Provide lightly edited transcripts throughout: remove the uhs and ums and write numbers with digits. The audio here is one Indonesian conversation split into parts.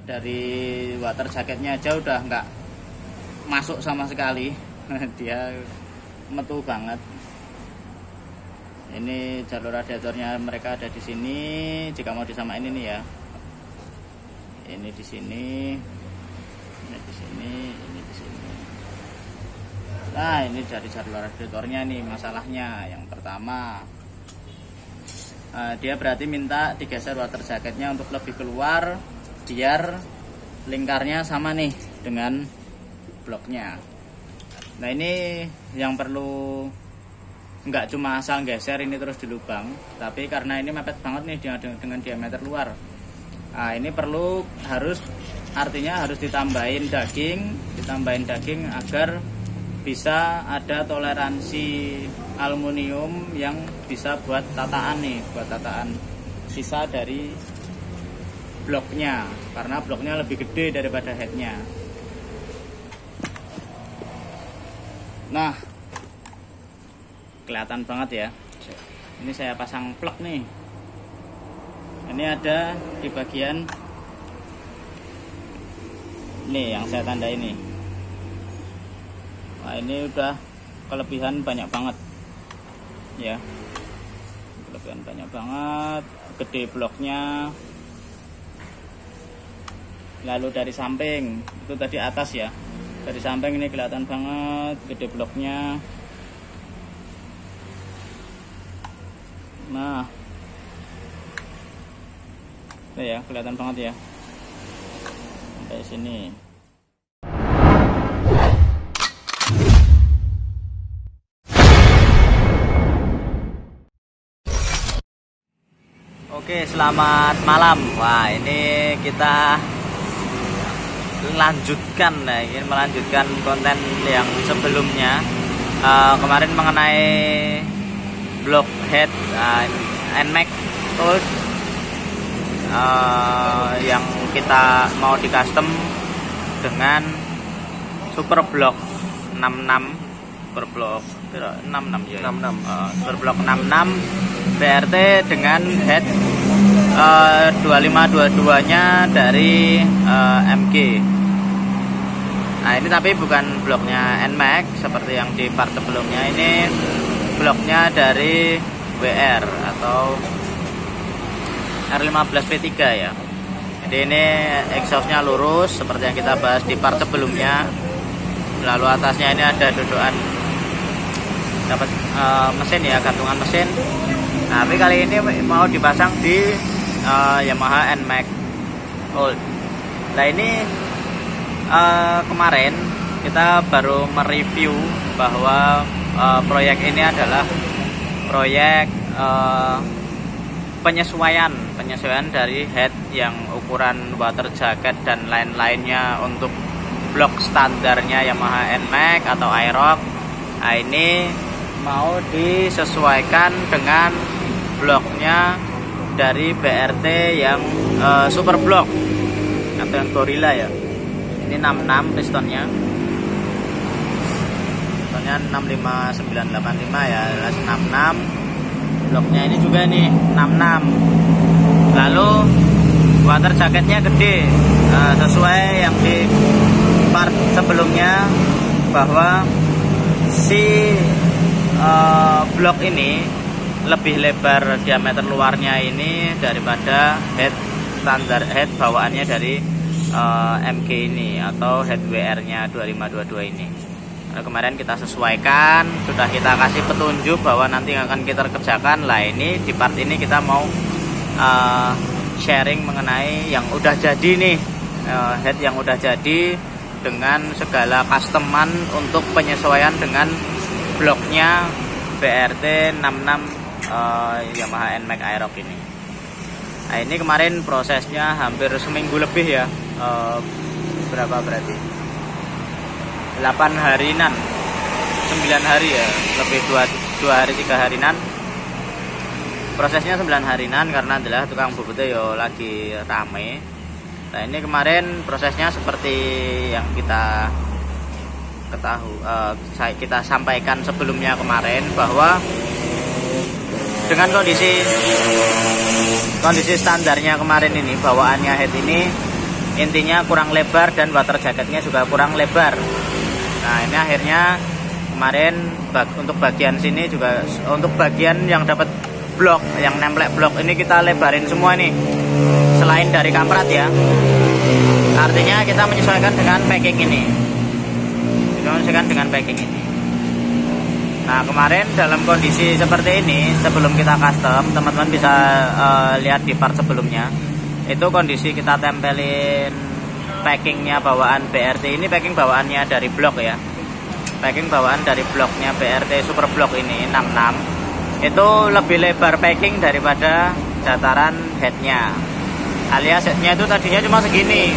Dari water jacketnya aja udah nggak masuk sama sekali. Dia metu banget. Ini jalur radiatornya mereka ada di sini. Jika mau disamain ini ya, ini di sini, ini di sini, ini di sini. Nah, ini dari jalur radiatornya nih masalahnya. Yang pertama, dia berarti minta digeser water jacketnya untuk lebih keluar, biar lingkarnya sama nih dengan bloknya. Nah, ini yang perlu, nggak cuma asal geser ini terus di lubang, tapi karena ini mepet banget nih dengan diameter luar. Nah, ini perlu artinya harus ditambahin daging agar bisa ada toleransi aluminium yang bisa buat tataan nih, buat tataan sisa dari bloknya, karena bloknya lebih gede daripada headnya. Nah, kelihatan banget ya. Ini saya pasang plug nih. Ini ada di bagian nih yang saya tanda ini. Nah, ini udah kelebihan banyak banget ya, kelebihan banyak banget, gede bloknya. Lalu dari samping, itu tadi atas ya, dari samping ini kelihatan banget gede bloknya. Nah, ini ya, kelihatan banget ya sampai sini. Oke, selamat malam. Wah, ini kita ingin melanjutkan konten yang sebelumnya. Kemarin mengenai block head NMAX tools yang kita mau di custom dengan super block 66, super block 66 ya. 66. Super block 66 BRT dengan head 2522-nya dari MG. Nah, ini tapi bukan bloknya NMAX seperti yang di part sebelumnya. Ini bloknya dari WR atau R15V3 ya. Jadi ini exhaustnya lurus seperti yang kita bahas di part sebelumnya. Lalu atasnya ini ada dudukan dapat mesin ya, gantungan mesin. Nah, tapi kali ini mau dipasang di Yamaha NMAX Old. Nah, ini kemarin kita baru mereview bahwa proyek ini adalah proyek penyesuaian dari head yang ukuran water jacket dan lain-lainnya untuk blok standarnya Yamaha NMAX atau Aerox. Nah, ini mau disesuaikan dengan bloknya dari BRT yang super block atau yang Gorilla ya. Ini 66 pistonnya 65985 ya, 66. Bloknya ini juga nih 66. Lalu water jacketnya gede, sesuai yang di part sebelumnya bahwa si blok ini lebih lebar diameter luarnya ini daripada head standar, head bawaannya dari MG ini atau head WR-nya 2522 ini. Kemarin kita sesuaikan, sudah kita kasih petunjuk bahwa nanti akan kita kerjakan. Lah, ini di part ini kita mau sharing mengenai yang udah jadi nih, head yang udah jadi dengan segala customan untuk penyesuaian dengan bloknya BRT 66 Yamaha NMAX Aerox ini. Nah, ini kemarin prosesnya hampir seminggu lebih ya. Berapa berarti? 8 harinan, 9 hari ya, lebih 2 hari 3 harinan. Prosesnya 9 harinan karena adalah tukang bubutnya yo lagi rame. Nah, ini kemarin prosesnya seperti yang kita kita sampaikan sebelumnya kemarin, bahwa dengan kondisi standarnya kemarin ini, bawaannya head ini intinya kurang lebar dan water jacketnya juga kurang lebar. Nah ini akhirnya kemarin untuk bagian sini juga, untuk bagian yang dapat blok, yang nemplek blok ini kita lebarin semua nih, selain dari kamprat ya. Artinya kita menyesuaikan dengan packing ini, menyesuaikan dengan packing ini. Nah kemarin dalam kondisi seperti ini, sebelum kita custom, teman-teman bisa lihat di part sebelumnya, itu kondisi kita tempelin packingnya bawaan BRT. Ini packing bawaannya dari blok ya, packing bawaan dari bloknya BRT Super Block ini 66, itu lebih lebar packing daripada dataran headnya, alias headnya itu tadinya cuma segini.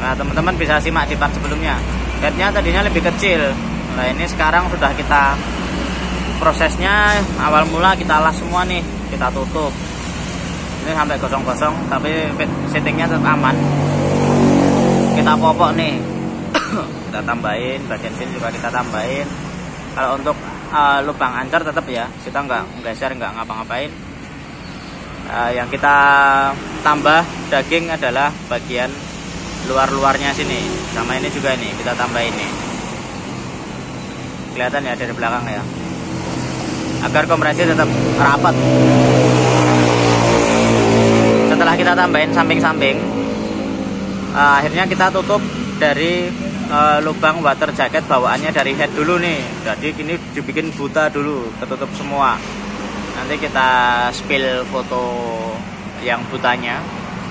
Nah teman-teman bisa simak di part sebelumnya, headnya tadinya lebih kecil. Nah ini sekarang sudah kita prosesnya, awal mula kita las semua nih, kita tutup ini sampai gosong-gosong, tapi settingnya tetap aman. Kita popok nih, kita tambahin bagian sini juga kita tambahin. Kalau untuk lubang ancor tetap ya, kita nggak geser, nggak ngapa-ngapain. Yang kita tambah daging adalah bagian luar-luarnya sini, sama ini juga nih kita tambahin nih, kelihatan ya dari belakang ya, agar kompresi tetap rapat. Setelah kita tambahin samping-samping, akhirnya kita tutup dari lubang water jacket bawaannya dari head dulu nih. Jadi ini dibikin buta dulu, ketutup semua. Nanti kita spill foto yang butanya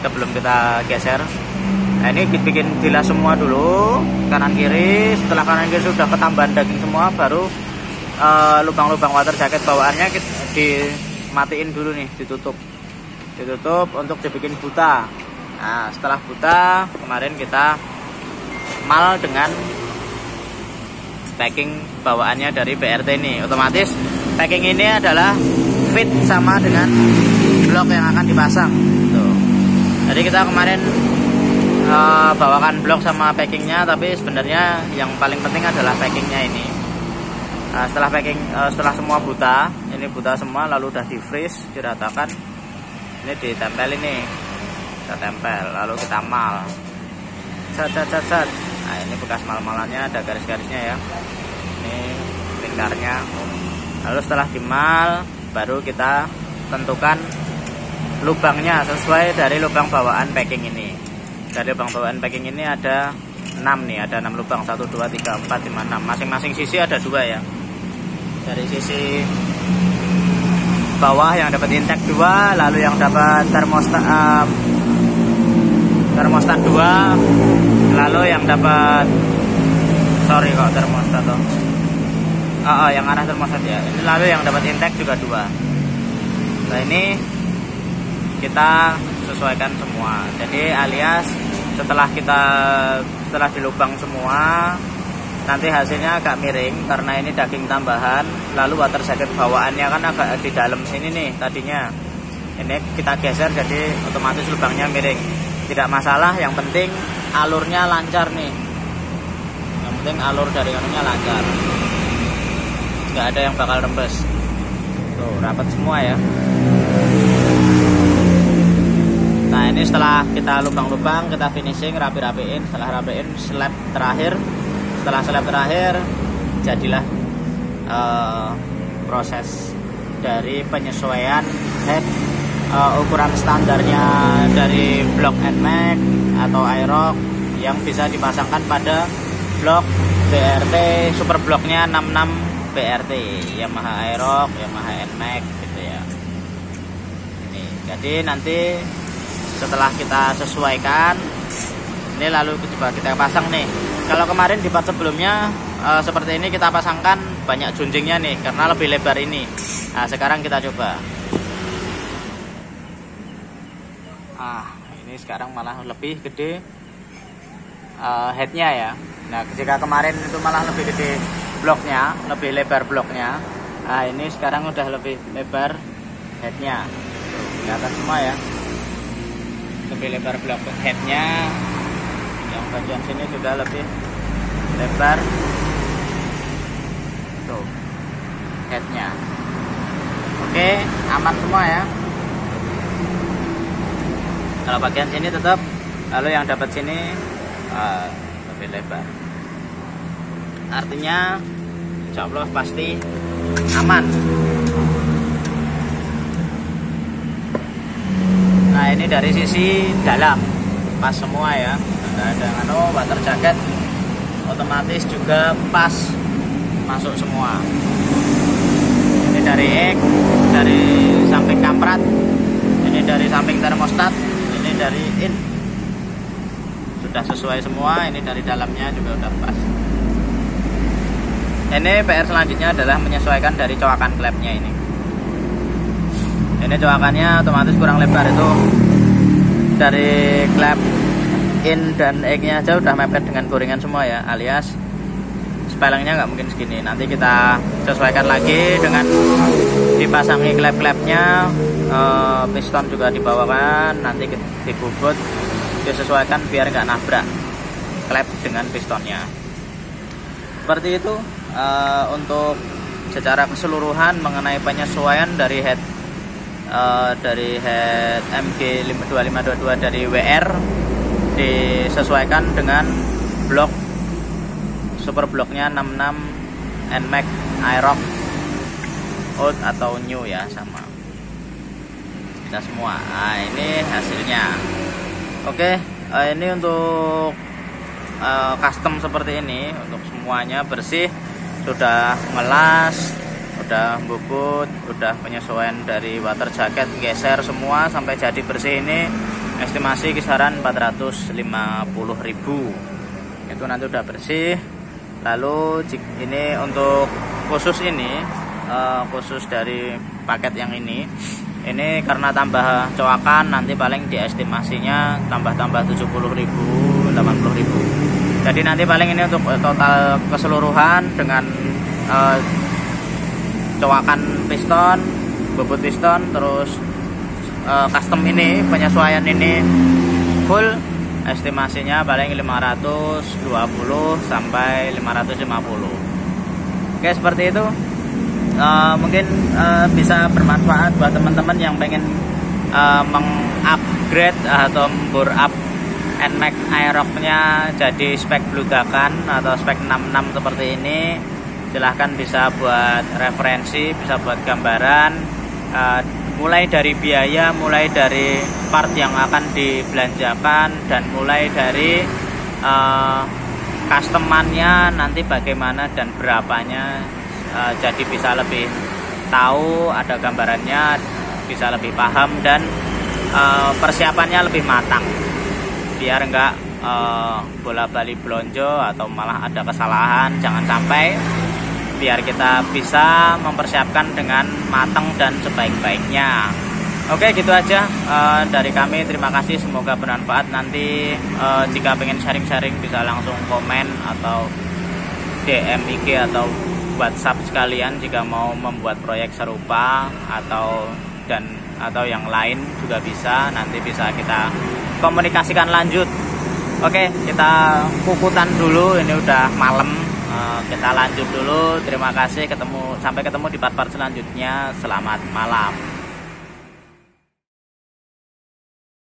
sebelum kita geser. Nah ini bikin dilas semua dulu kanan kiri. Setelah kanan kiri sudah ketambahan daging semua, baru lubang-lubang water jacket bawaannya dimatiin dulu nih, ditutup untuk dibikin buta. Nah setelah buta, kemarin kita mal dengan packing bawaannya dari BRT ini. Otomatis packing ini adalah fit sama dengan blok yang akan dipasang tuh. Jadi kita kemarin bawakan blok sama packingnya, tapi sebenarnya yang paling penting adalah packingnya ini. Setelah packing, setelah semua buta, ini buta semua, lalu udah di freeze, diratakan, ini ditempel, ini kita tempel, lalu kita mal, cat. Nah ini bekas mal-malannya, ada garis-garisnya ya, ini lingkarnya. Lalu setelah dimal, baru kita tentukan lubangnya sesuai dari lubang bawaan packing ini. Dari lubang bawaan packing ini ada 6 nih, ada 6 lubang, 1, 2, 3, 4, 5, 6. Masing-masing sisi ada 2 ya. Dari sisi bawah yang dapat intake 2, lalu yang dapat termostat 2, lalu yang dapat termostat toh. Yang arah termostat ya. Ini lalu yang dapat intake juga 2. Nah ini kita sesuaikan semua. Jadi alias setelah dilubang semua, nanti hasilnya agak miring karena ini daging tambahan. Lalu water jacket bawaannya kan agak di dalam sini nih tadinya. Ini kita geser jadi otomatis lubangnya miring. Tidak masalah, yang penting alurnya lancar nih. Yang penting alur dari anunya lancar. Nggak ada yang bakal rembes. Tuh, rapat semua ya. Nah ini setelah kita lubang-lubang, kita finishing, rapi-rapiin. Setelah rapiin, slab terakhir. Setelah slab terakhir, jadilah proses dari penyesuaian head, ukuran standarnya dari blok NMAX atau Aerox yang bisa dipasangkan pada blok BRT Super Blocknya 66 BRT, Yamaha Aerox, Yamaha NMAX gitu ya. Ini jadi nanti setelah kita sesuaikan ini, lalu coba kita pasang nih. Kalau kemarin di part sebelumnya seperti ini kita pasangkan banyak junjingnya nih karena lebih lebar ini. Nah sekarang kita coba. Ini sekarang malah lebih gede headnya ya. Nah jika kemarin itu malah lebih gede bloknya, lebih lebar bloknya. Nah ini sekarang udah lebih lebar headnya. Kelihatan semua ya, lebih lebar blok headnya. Yang bagian sini juga lebih lebar tuh headnya. Oke, aman semua ya. Kalau bagian sini tetap lalu yang dapat sini lebih lebar. Artinya insya Allah pasti aman. Nah ini dari sisi dalam pas semua ya, nggak ada water jacket, otomatis juga pas masuk semua. Ini dari ek, dari samping kamprat, ini dari samping termostat, ini dari in, sudah sesuai semua. Ini dari dalamnya juga udah pas. Ini PR selanjutnya adalah menyesuaikan dari coakan klepnya ini. Ini coakannya otomatis kurang lebar, itu dari klep in dan egg-nya aja udah mepet dengan gorengan semua ya, alias spelengnya nggak mungkin segini. Nanti kita sesuaikan lagi dengan dipasangi klep-klepnya, piston juga dibawakan, nanti dibubut, disesuaikan biar nggak nabrak klep dengan pistonnya. Seperti itu untuk secara keseluruhan mengenai penyesuaian dari head MG 2522 dari WR disesuaikan dengan blok super bloknya 66 NMAX Aerox old atau new ya, sama bisa semua. Nah ini hasilnya. Oke, ini untuk custom seperti ini, untuk semuanya bersih, sudah melas, udah bubut, udah penyesuaian dari water jacket, geser semua sampai jadi bersih. Ini estimasi kisaran 450.000. Itu nanti udah bersih. Lalu ini untuk khusus ini, khusus dari paket yang ini karena tambah coakan nanti paling diestimasinya tambah 70.000, 80.000. Jadi nanti paling ini untuk total keseluruhan dengan coakan piston, bobot piston, terus custom ini, penyesuaian ini full, estimasinya paling 520 sampai 550. Oke, seperti itu. Mungkin bisa bermanfaat buat teman-teman yang pengen mengupgrade atau bore up NMAX Aerox-nya jadi spek bludakan atau spek 66 seperti ini. Silahkan bisa buat referensi, bisa buat gambaran, mulai dari biaya, mulai dari part yang akan dibelanjakan, dan mulai dari customannya nanti bagaimana dan berapanya. Jadi bisa lebih tahu, ada gambarannya, bisa lebih paham, dan persiapannya lebih matang biar enggak bola-bali blonjo atau malah ada kesalahan. Jangan sampai, biar kita bisa mempersiapkan dengan matang dan sebaik-baiknya. Oke, gitu aja dari kami. Terima kasih, semoga bermanfaat. Nanti jika pengen sharing-sharing bisa langsung komen atau DM IG atau WhatsApp sekalian jika mau membuat proyek serupa atau yang lain juga bisa. Nanti bisa kita komunikasikan lanjut. Oke, kita kukutan dulu, ini udah malam. Kita lanjut dulu. Terima kasih, sampai ketemu di part-part selanjutnya. Selamat malam.